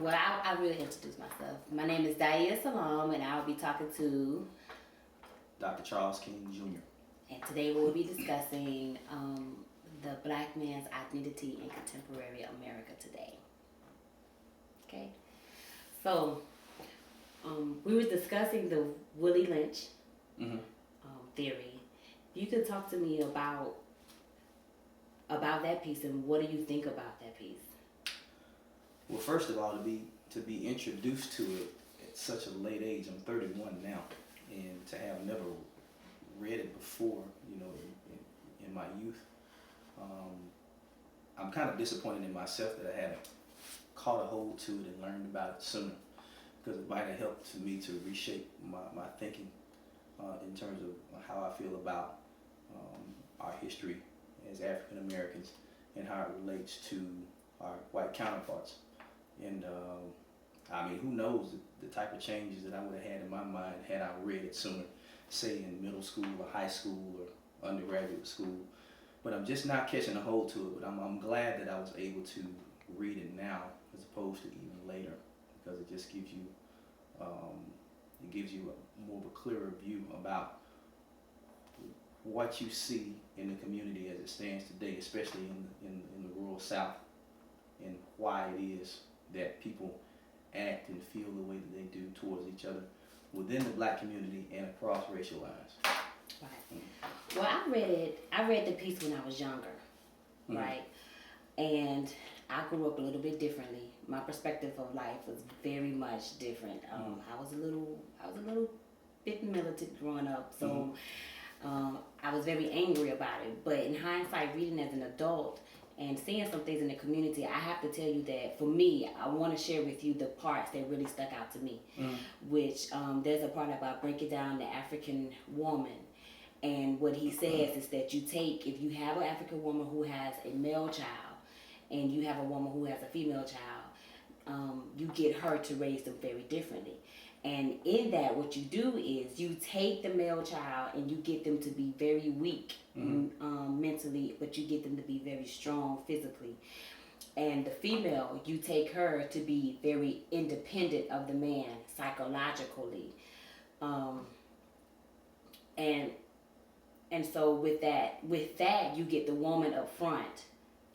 Well, I really introduce myself. My name is Daaiyah Salaam, and I'll be talking to Dr. Charles King Jr. And today we'll be discussing the black man's identity in contemporary America today. Okay, so we were discussing the Willie Lynch theory. You could talk to me about that piece and what do you think about that piece? Well, first of all, to be introduced to it at such a late age, I'm 31 now, and to have never read it before, in my youth, I'm kind of disappointed in myself that I haven't caught a hold to it and learned about it sooner, because it might have helped me to reshape my thinking in terms of how I feel about our history as African Americans and how it relates to our white counterparts. And I mean, who knows the type of changes that I would have had in my mind had I read it sooner, say in middle school or high school or undergraduate school. But I'm just not catching a hold to it. But I'm glad that I was able to read it now as opposed to even later, because it just gives you more of a clearer view about what you see in the community as it stands today, especially in the rural South, and why it is that people act and feel the way that they do towards each other within the black community and across racial lines. Right. Well, I read the piece when I was younger, right? And I grew up a little bit differently. My perspective of life was very much different. I was a little bit militant growing up, so I was very angry about it. But in hindsight, reading as an adult and seeing some things in the community, I have to tell you that for me, I want to share with you the parts that really stuck out to me. Which there's a part about breaking down the African woman. And what he says is that if you have an African woman who has a male child and you have a woman who has a female child, you get her to raise them very differently. And in that, what you do is you take the male child and you get them to be very weak mentally, but you get them to be very strong physically. And the female, you take her to be very independent of the man psychologically. And so with that, you get the woman up front,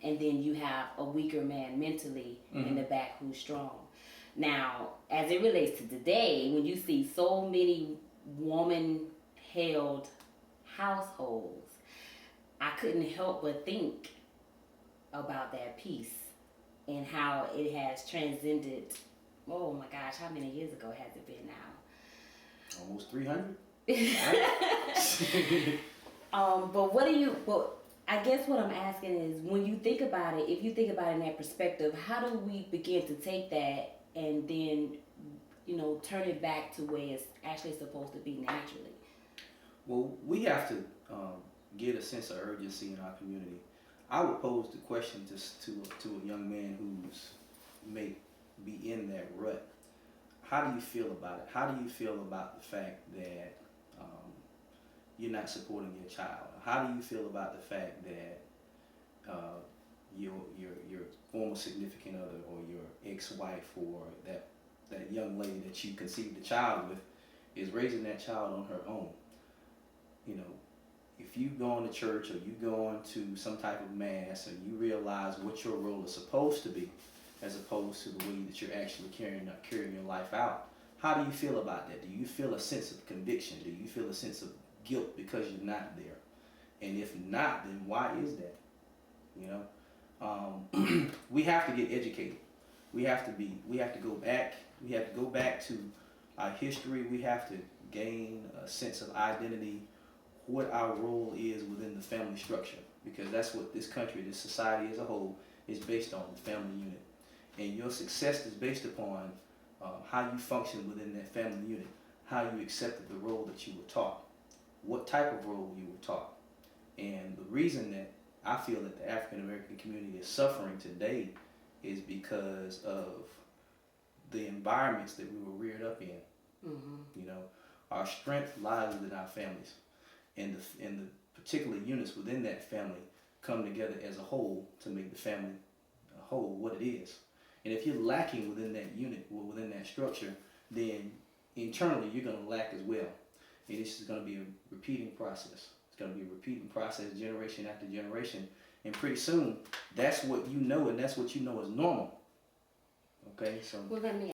and then you have a weaker man mentally in the back who's strong. Now, as it relates to today, when you see so many woman-held households, I couldn't help but think about that piece and how it has transcended. Oh my gosh, how many years ago has it been now? Almost 300. But I guess what I'm asking is, when you think about it, if you think about it in that perspective, how do we begin to take that and then, turn it back to where it's actually supposed to be naturally? Well, we have to get a sense of urgency in our community. I would pose the question to a young man who's may be in that rut. How do you feel about it? How do you feel about the fact that you're not supporting your child? How do you feel about the fact that your former significant other or your ex-wife or that young lady that you conceived a child with is raising that child on her own? If you go to church or you go into some type of mass and you realize what your role is supposed to be, as opposed to the way that you're actually carrying your life out, how do you feel about that? Do you feel a sense of conviction? Do you feel a sense of guilt because you're not there? And if not, then why is that? We have to get educated. We have to go back to our history. We have to gain a sense of identity, what our role is within the family structure, because that's what this country, this society as a whole, is based on, the family unit. And your success is based upon how you function within that family unit, how you accepted the role that you were taught, what type of role you were taught. And the reason that I feel that the African American community is suffering today is because of the environments that we were reared up in. Our strength lies within our families, and the particular units within that family come together as a whole to make the family whole what it is. And if you're lacking within that unit or within that structure, then internally you're going to lack as well. And it's just going to be a repeating process. It's going to be a repeating process generation after generation. And pretty soon, that's what you know, and that's what you know is normal. Okay, so. Well, let me